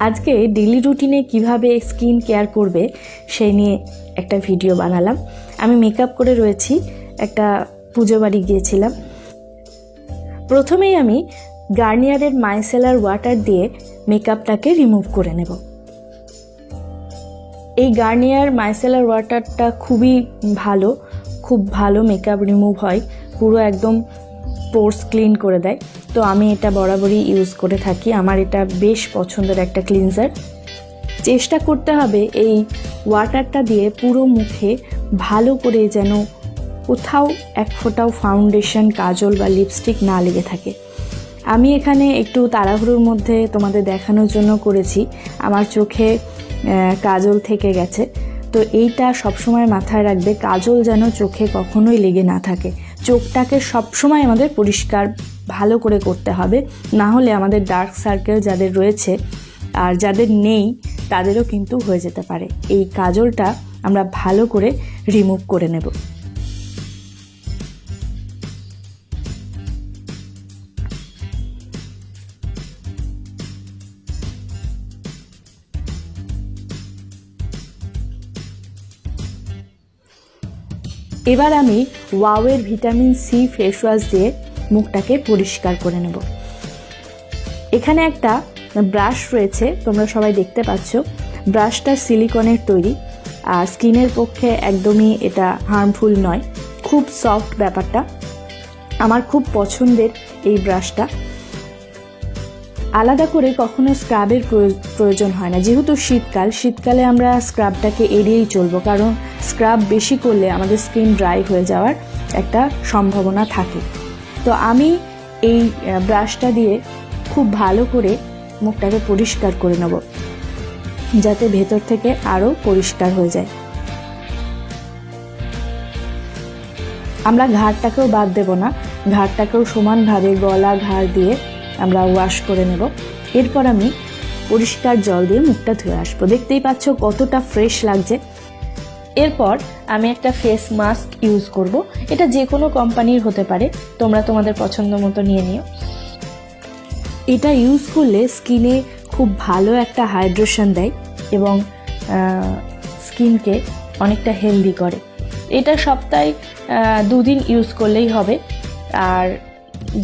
আজকে ডেইলি রুটিনে কিভাবে স্কিন কেয়ার করবে সেই নিয়ে একটা ভিডিও বানালাম। আমি মেকআপ করে রয়েছি, একটা পুজো বাড়ি গিয়েছিলাম। প্রথমেই আমি গার্নিয়ারের মাইসেলার ওয়াটার দিয়ে মেকআপটাকে রিমুভ করে নেব। এই গার্নিয়ার মাইসেলার ওয়াটারটা খুব ভালো মেকআপ রিমুভ হয়, পুরো একদম পোর্স ক্লিন করে দেয়। তো আমি এটা বরাবরই ইউজ করে থাকি, আমার এটা বেশ পছন্দের একটা ক্লিনজার। চেষ্টা করতে হবে এই ওয়াটারটা দিয়ে পুরো মুখে ভালো করে যেন কোথাও এক ফোঁটাও ফাউন্ডেশন, কাজল বা লিপস্টিক না লেগে থাকে। আমি এখানে একটু তাড়াহুড়োর মধ্যে তোমাদের দেখানোর জন্য করেছি, আমার চোখে কাজল থেকে গেছে। তো এইটা সবসময় মাথায় রাখবে, কাজল যেন চোখে কখনোই লেগে না থাকে। চোখটাকে সবসময় আমাদের পরিষ্কার ভালো করে করতে হবে, না হলে আমাদের ডার্ক সার্কেল যাদের রয়েছে আর যাদের নেই তাদেরও কিন্তু হয়ে যেতে পারে। এই কাজলটা আমরা ভালো করে রিমুভ করে নেব। এবার আমি ওয়াওয়ের ভিটামিন সি ফেস ওয়াশ দিয়ে মুখটাকে পরিষ্কার করে নেব। এখানে একটা ব্রাশ রয়েছে, তোমরা সবাই দেখতে পাচ্ছ। ব্রাশটা সিলিকনের তৈরি আর স্কিনের পক্ষে একদমই এটা হার্মফুল নয়, খুব সফট ব্যাপারটা। আমার খুব পছন্দের এই ব্রাশটা। আলাদা করে কখনো স্ক্রাবের প্রয়োজন হয় না, যেহেতু শীতকালে আমরা স্ক্রাবটাকে এড়িয়েই চলবো, কারণ স্ক্রাব বেশি করলে আমাদের স্কিন ড্রাই হয়ে যাওয়ার একটা সম্ভাবনা থাকে। তো আমি এই ব্রাশটা দিয়ে খুব ভালো করে মুখটাকে পরিষ্কার করে নেব, যাতে ভেতর থেকে আরও পরিষ্কার হয়ে যায়। আমরা ঘাড়টাকেও বাদ দেব না, ঘাড়টাকেও সমানভাবে গলা ঘাড় দিয়ে আমরা ওয়াশ করে নেব। এরপর আমি পরিষ্কার জল দিয়ে মুখটা ধুয়ে আসবো। দেখতেই পাচ্ছ কতটা ফ্রেশ লাগছে। এরপর আমি একটা ফেস মাস্ক ইউজ করব। এটা যে কোনো কোম্পানির হতে পারে, তোমরা তোমাদের পছন্দ মতো নিয়ে নিও। এটা ইউজ করলে স্কিনে খুব ভালো একটা হাইড্রেশন দেয় এবং স্কিনকে অনেকটা হেলদি করে। এটা সপ্তাহে 2 দিন ইউজ করলেই হবে। আর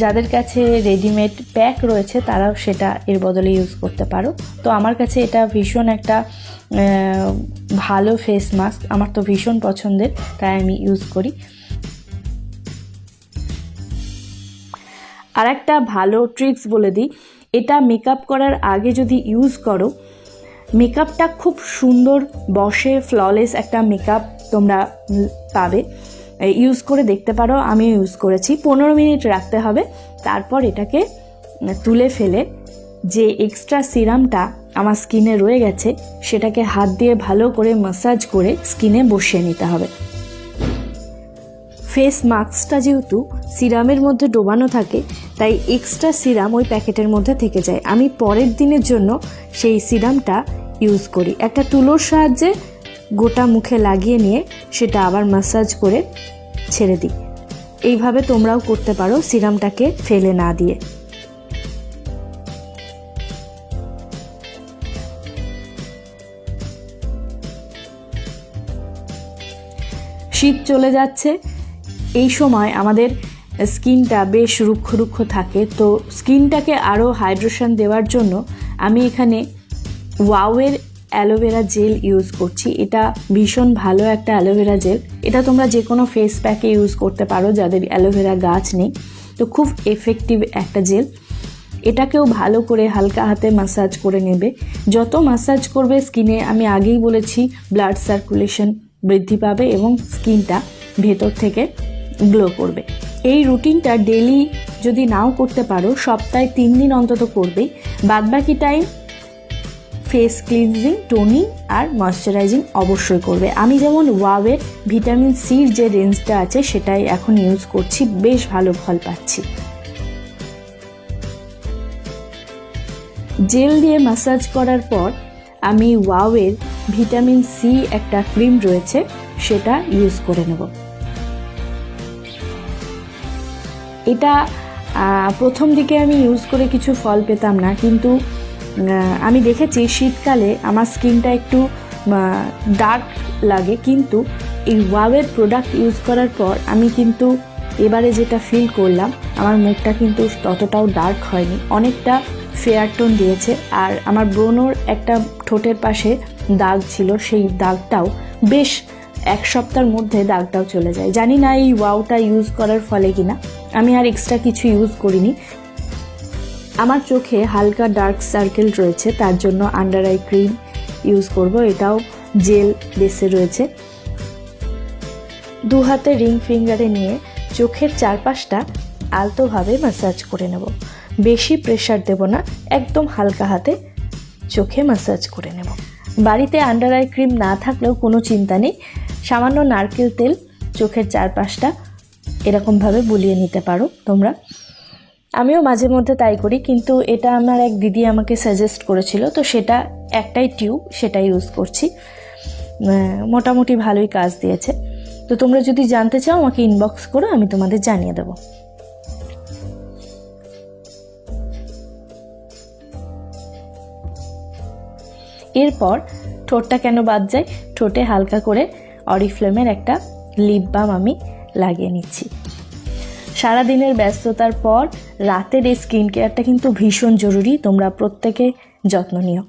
যাদের কাছে রেডিমেড প্যাক রয়েছে তারাও সেটা এর বদলে ইউজ করতে পারো। তো আমার কাছে এটা ভীষণ একটা ভালো ফেস মাস্ক, আমার তো ভীষণ পছন্দের, তাই আমি ইউজ করি। আর একটা ভালো ট্রিক্স বলে দিই, এটা মেকআপ করার আগে যদি ইউজ করো, মেকআপটা খুব সুন্দর বসে, ফ্ললেস একটা মেকআপ তোমরা পাবে। ইউজ করে দেখতে পারো, আমি ইউজ করেছি। 15 মিনিট রাখতে হবে, তারপর এটাকে তুলে ফেলে যে এক্সট্রা সিরামটা আমার স্কিনে রয়ে গেছে সেটাকে হাত দিয়ে ভালো করে ম্যাসাজ করে স্কিনে বসিয়ে নিতে হবে। ফেস মাস্কটা যেহেতু সিরামের মধ্যে ডোবানো থাকে, তাই এক্সট্রা সিরাম ওই প্যাকেটের মধ্যে থেকে যায়। আমি পরের দিনের জন্য সেই সিরামটা ইউজ করি। একটা তুলোর সাহায্যে গোটা মুখে লাগিয়ে নিয়ে সেটা আবার ম্যাসাজ করে ছেড়ে দিই। এইভাবে তোমরাও করতে পারো, সিরামটাকে ফেলে না দিয়ে। শীত চলে যাচ্ছে, এই সময় আমাদের স্কিনটা বেশ রুক্ষ থাকে। তো স্কিনটাকে আরও হাইড্রেশন দেওয়ার জন্য আমি এখানে ওয়াওয়ের অ্যালোভেরা জেল ইউজ করছি। এটা ভীষণ ভালো একটা অ্যালোভেরা জেল। এটা তোমরা যে কোনো ফেস প্যাকে ইউজ করতে পারো যাদের অ্যালোভেরা গাছ নেই। তো খুব এফেক্টিভ একটা জেল। এটাকেও ভালো করে হালকা হাতে ম্যাসাজ করে নেবে। যত ম্যাসাজ করবে স্কিনে, আমি আগেই বলেছি, ব্লাড সার্কুলেশন বৃদ্ধি পাবে এবং স্কিনটা ভেতর থেকে গ্লো করবে। এই রুটিনটা ডেলি যদি নাও করতে পারো, সপ্তাহে 3 দিন অন্তত করবেই। বাদবাকি টাইম ফেস ক্লিনজিং, টোনিং আর ময়শ্চারাইজিং অবশ্যই করবে। আমি যেমন ওয়াওয়ের ভিটামিন সির যে রেঞ্জটা আছে সেটাই এখন ইউজ করছি, বেশ ভালো ফল পাচ্ছি। জেল দিয়ে ম্যাসাজ করার পর আমি ওয়াওয়ের ভিটামিন সি একটা ক্রিম রয়েছে সেটা ইউজ করে নেব। এটা প্রথম দিকে আমি ইউজ করে কিছু ফল পেতাম না, কিন্তু আমি দেখেছি শীতকালে আমার স্কিনটা একটু ডার্ক লাগে, কিন্তু এই ওয়াওয়ের প্রোডাক্ট ইউজ করার পর আমি কিন্তু এবারে যেটা ফিল করলাম, আমার মুখটা কিন্তু ততটাও ডার্ক হয়নি, অনেকটা ফেয়ার টোন দিয়েছে। আর আমার ব্রোনোর একটা ঠোঁটের পাশে দাগ ছিল, সেই দাগটাও বেশ 1 সপ্তাহের মধ্যে দাগটাও চলে যায়। জানি না এই ওয়াওটা ইউজ করার ফলে কিনা, আমি আর এক্সট্রা কিছু ইউজ করিনি। আমার চোখে হালকা ডার্ক সার্কেল রয়েছে, তার জন্য আন্ডার আই ক্রিম ইউজ করব, এটাও জেল বেসে রয়েছে। 2 হাতে রিং ফিঙ্গারে নিয়ে চোখের চারপাশটা আলতোভাবে ম্যাসাজ করে নেব, বেশি প্রেশার দেব না, একদম হালকা হাতে চোখে ম্যাসাজ করে নেব। বাড়িতে আন্ডার আই ক্রিম না থাকলেও কোনো চিন্তা নেই, সামান্য নারকেল তেল চোখের চারপাশটা এরকমভাবে বুলিয়ে নিতে পারো তোমরা। আমিও মাঝে মধ্যে তাই করি, কিন্তু এটা আমার এক দিদি আমাকে সাজেস্ট করেছিল, তো সেটা একটাই টিউব, সেটা ইউজ করছি, মোটামুটি ভালোই কাজ দিয়েছে। তো তোমরা যদি জানতে চাও আমাকে ইনবক্স করো, আমি তোমাদের জানিয়ে দেবো। এরপর ঠোঁটটা কেন বাদ যায়, ঠোঁটে হালকা করে অরিফ্লেমের একটা লিপ বাম আমি লাগিয়ে নিচ্ছি। সারাদিনের ব্যস্ততার পর রাতের এই স্কিন কেয়ারটা কিন্তু ভীষণ জরুরি, তোমরা প্রত্যেকে যত্ন নিও।